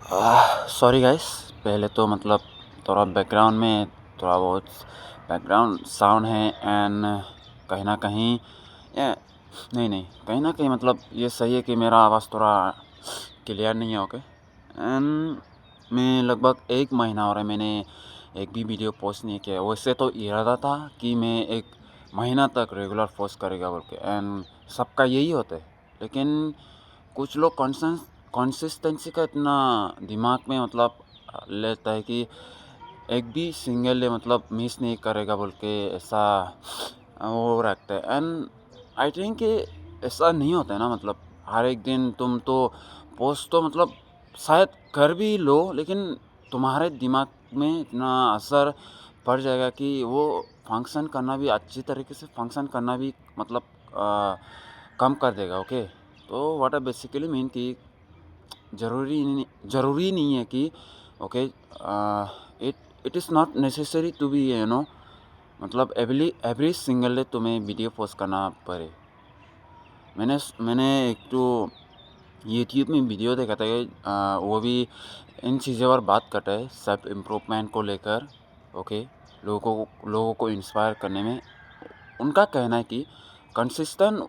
Sorry guys, पहले तो मतलब थोड़ा बैकग्राउंड में थोड़ा बहुत बैकग्राउंड साउंड है एंड कहीं ना कहीं ये नहीं कहीं ना कहीं मतलब ये सही है कि मेरा आवाज़ थोड़ा क्लियर नहीं है। ओके एंड मैं लगभग 1 महीना हो रहा है मैंने एक भी वीडियो पोस्ट नहीं किया। वैसे तो इरादा था कि मैं 1 महीना तक रेगुलर पोस्ट करेगा बोल के, एंड सबका यही होता है। लेकिन कुछ लोग कंसिस्टेंसी का इतना दिमाग में मतलब लेता है कि एक भी सिंगल डे मतलब मिस नहीं करेगा बोल के, ऐसा वो रखता है। एंड आई थिंक कि ऐसा नहीं होता है ना। मतलब हर एक दिन तुम तो पोस्ट तो मतलब शायद कर भी लो, लेकिन तुम्हारे दिमाग में इतना असर पड़ जाएगा कि वो फंक्शन करना भी अच्छी तरीके से फंक्शन करना भी मतलब कम कर देगा। ओके, तो व्हाट आई बेसिकली मीन कि ज़रूरी नहीं है कि okay, it it is not necessary to be मतलब एवरी सिंगल डे तुम्हें वीडियो पोस्ट करना पड़े। मैंने एक तो यूट्यूब में वीडियो देखा था कि वो भी इन चीज़ों पर बात करता है, सेल्फ इम्प्रूवमेंट को लेकर। ओके, लोगों को इंस्पायर करने में उनका कहना है कि कंसिस्टेंट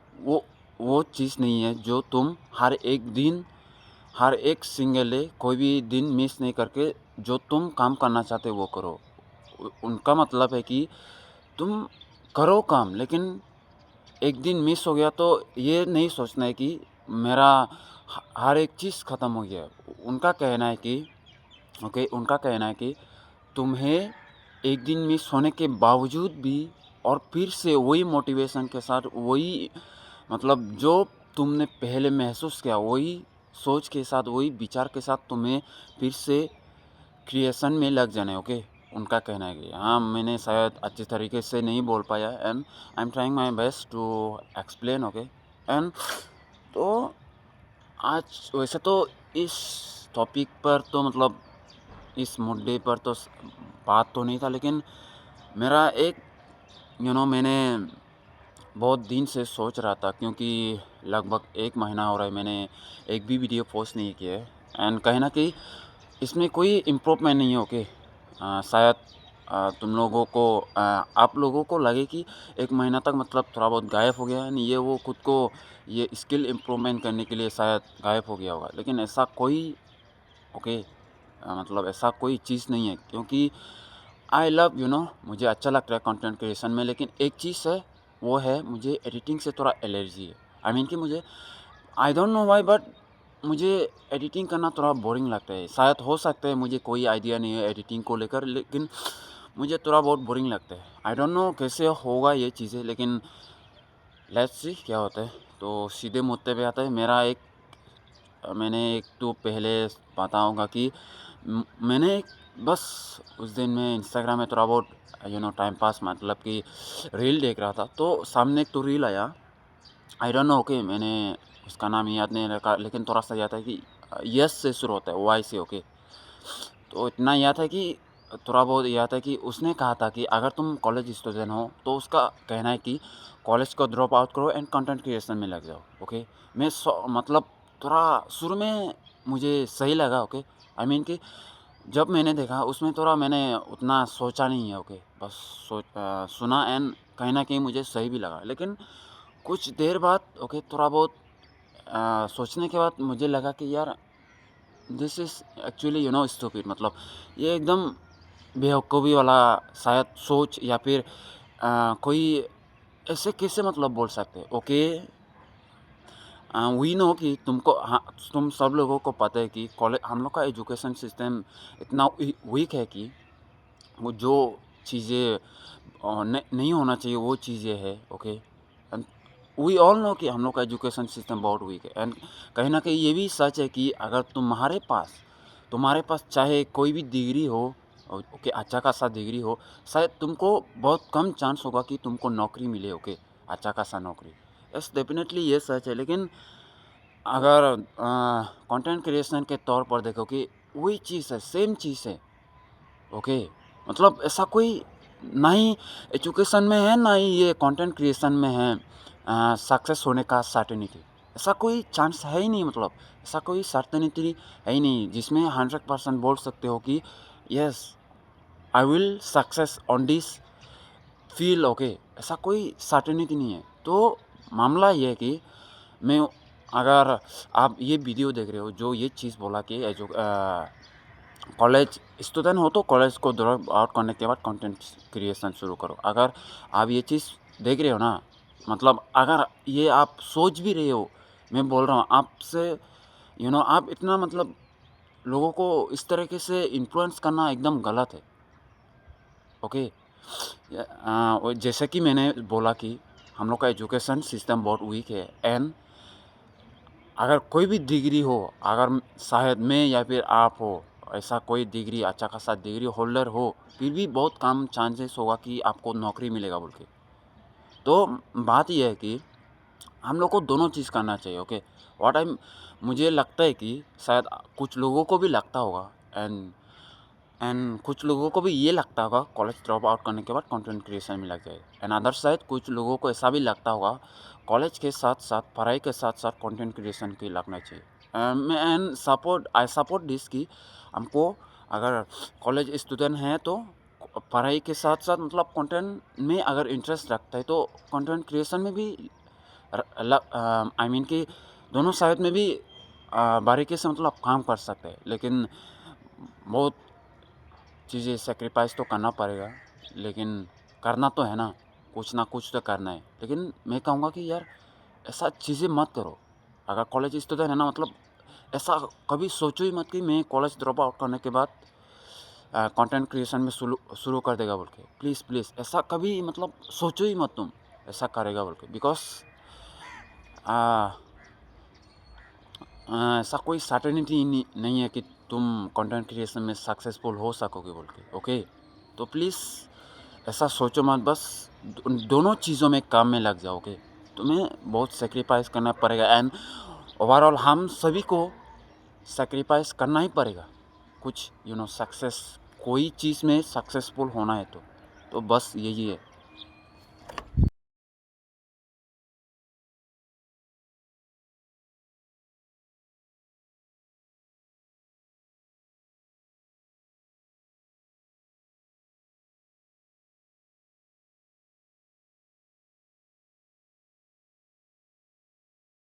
वो चीज़ नहीं है जो तुम हर एक सिंगल डे कोई भी दिन मिस नहीं करके जो तुम काम करना चाहते हो वो करो। उनका मतलब है कि तुम करो काम, लेकिन एक दिन मिस हो गया तो ये नहीं सोचना है कि मेरा हर एक चीज़ ख़त्म हो गया। उनका कहना है कि उनका कहना है कि तुम्हें एक दिन मिस होने के बावजूद भी और फिर से वही मोटिवेशन के साथ, वही मतलब जो तुमने पहले महसूस किया, वही सोच के साथ, वही विचार के साथ तुम्हें फिर से क्रिएशन में लग जाना है। ओके, उनका कहना है कि हाँ, मैंने शायद अच्छी तरीके से नहीं बोल पाया and I am trying my best to explain. Okay and तो आज वैसे तो इस टॉपिक पर तो मतलब इस मुद्दे पर तो बात तो नहीं था, लेकिन मेरा एक मैंने बहुत दिन से सोच रहा था, क्योंकि लगभग 1 महीना हो रहा है मैंने एक भी वीडियो पोस्ट नहीं किया है। एंड कहीं ना कहीं इसमें कोई इम्प्रूवमेंट नहीं है। ओके, शायद तुम लोगों को आप लोगों को लगे कि 1 महीना तक मतलब थोड़ा बहुत गायब हो गया है, नहीं ये वो खुद को ये स्किल इम्प्रूवमेंट करने के लिए शायद गायब हो गया होगा, लेकिन ऐसा कोई ओके मतलब ऐसा कोई चीज़ नहीं है। क्योंकि आई लव मुझे अच्छा लगता है कंटेंट क्रिएशन में, लेकिन एक चीज़ है, वो है मुझे एडिटिंग से थोड़ा एलर्जी है। आई मीन कि मुझे I don't know why, but मुझे एडिटिंग करना थोड़ा बोरिंग लगता है। शायद हो सकता है मुझे कोई आइडिया नहीं है एडिटिंग को लेकर, लेकिन मुझे थोड़ा बहुत बोरिंग लगता है। आई डोंट नो कैसे होगा ये चीज़ें, लेकिन लेट्स सी क्या होता है। तो सीधे मुद्दे पे आता है। मैंने एक तो पहले बताऊंगा कि मैंने बस उस दिन मैं इंस्टाग्राम में थोड़ा बहुत टाइम पास मतलब कि रील देख रहा था, तो सामने एक तो रील आया। आई डोंट नो, ओके, मैंने उसका नाम याद नहीं रखा, लेकिन थोड़ा सा याद है कि यस से शुरू होता है, वाई से। ओके, तो इतना याद है कि थोड़ा बहुत याद है कि उसने कहा था कि अगर तुम कॉलेज स्टूडेंट हो तो उसका कहना है कि कॉलेज को ड्रॉप आउट करो एंड कंटेंट क्रिएशन में लग जाओ। ओके, मतलब थोड़ा शुरू में मुझे सही लगा। ओके, आई मीन कि जब मैंने देखा उसमें थोड़ा मैंने उतना सोचा नहीं है। ओके, बस सुना एंड कहीं ना कहीं मुझे सही भी लगा, लेकिन कुछ देर बाद ओके थोड़ा बहुत सोचने के बाद मुझे लगा कि यार दिस इज़ एक्चुअली स्टूपिड। मतलब ये एकदम बेवकूफ़ी वाला शायद सोच, या फिर कोई ऐसे कैसे मतलब बोल सकते हैं। ओके, वी नो कि तुमको, हाँ, तुम सब लोगों को पता है कि कॉलेज हम लोग का एजुकेशन सिस्टम इतना वीक है कि वो जो चीज़ें नहीं होना चाहिए वो चीज़ें है। Okay, and we all know कि हम लोग का एजुकेशन सिस्टम बहुत वीक है। एंड कहीं ना कहीं ये भी सच है कि अगर तुम्हारे पास चाहे कोई भी डिग्री हो, ओके, अच्छा खासा डिग्री हो, शायद तुमको बहुत कम चांस होगा कि तुमको नौकरी मिले। ओके, अच्छा खासा नौकरी, यस डेफिनेटली ये सच है। लेकिन अगर कंटेंट क्रिएशन के तौर पर देखो कि वही चीज़ है, सेम चीज़ है। ओके, मतलब ऐसा कोई ना ही एजुकेशन में है, ना ही ये कंटेंट क्रिएशन में है सक्सेस होने का सर्टेनिटी। ऐसा कोई चांस है ही नहीं, मतलब ऐसा कोई सर्टेनिटी है ही नहीं जिसमें 100% बोल सकते हो कि yes I will success on this field. Okay, ऐसा कोई सर्टेनिटी नहीं है। तो मामला ये है कि मैं, अगर आप ये वीडियो देख रहे हो जो ये चीज़ बोला कि जो कॉलेज स्टूडेंट हो तो कॉलेज को ड्रॉप आउट करने के बाद कंटेंट क्रिएशन शुरू करो। अगर आप ये चीज़ देख रहे हो ना, मतलब अगर ये आप सोच भी रहे हो, मैं बोल रहा हूँ आपसे, आप इतना मतलब लोगों को इस तरीके से इन्फ्लुएंस करना एकदम गलत है। ओके, जैसे कि मैंने बोला कि हम लोग का एजुकेशन सिस्टम बहुत वीक है, एंड अगर कोई भी डिग्री हो, अगर शायद मैं या फिर आप हो, ऐसा कोई डिग्री, अच्छा खासा डिग्री होल्डर हो, फिर भी बहुत कम चांसेस होगा कि आपको नौकरी मिलेगा बोल के। तो बात यह है कि हम लोग को दोनों चीज़ करना चाहिए। ओके, मुझे लगता है कि शायद कुछ लोगों को भी लगता होगा, एंड कुछ लोगों को भी ये लगता होगा कॉलेज ड्रॉप आउट करने के बाद कंटेंट क्रिएशन में लग जाए, एंड अदर साइड कुछ लोगों को ऐसा भी लगता होगा कॉलेज के साथ साथ, पढ़ाई के साथ साथ कंटेंट क्रिएशन की लगना चाहिए। एंड आई सपोर्ट दिस कि हमको, अगर कॉलेज स्टूडेंट हैं तो पढ़ाई के साथ साथ मतलब कंटेंट में अगर इंटरेस्ट रखता है तो कंटेंट क्रिएशन में भी आई मीन कि दोनों साइड में भी बारीकी से मतलब काम कर सकते हैं। लेकिन बहुत चीज़ें सेक्रीफाइस तो करना पड़ेगा, लेकिन करना तो है ना, कुछ ना कुछ तो करना है। लेकिन मैं कहूँगा कि यार ऐसा चीज़ें मत करो। अगर कॉलेज स्टूडेंट है ना, मतलब ऐसा कभी सोचो ही मत कि मैं कॉलेज ड्रॉप आउट करने के बाद कंटेंट क्रिएशन में शुरू कर देगा बोल के। प्लीज़ प्लीज़ ऐसा कभी मतलब सोचो ही मत तुम ऐसा करेगा बोल के, बिकॉज ऐसा कोई सर्टेनिटी नहीं है कि तुम कंटेंट क्रिएशन में सक्सेसफुल हो सकोगे बोल के। ओके, तो प्लीज़ ऐसा सोचो मत, बस दोनों चीज़ों में काम में लग जाओगे। तुम्हें बहुत सेक्रीफाइस करना पड़ेगा, एंड ओवरऑल हम सभी को सेक्रीफाइस करना ही पड़ेगा कुछ, सक्सेस, कोई चीज़ में सक्सेसफुल होना है तो बस यही है।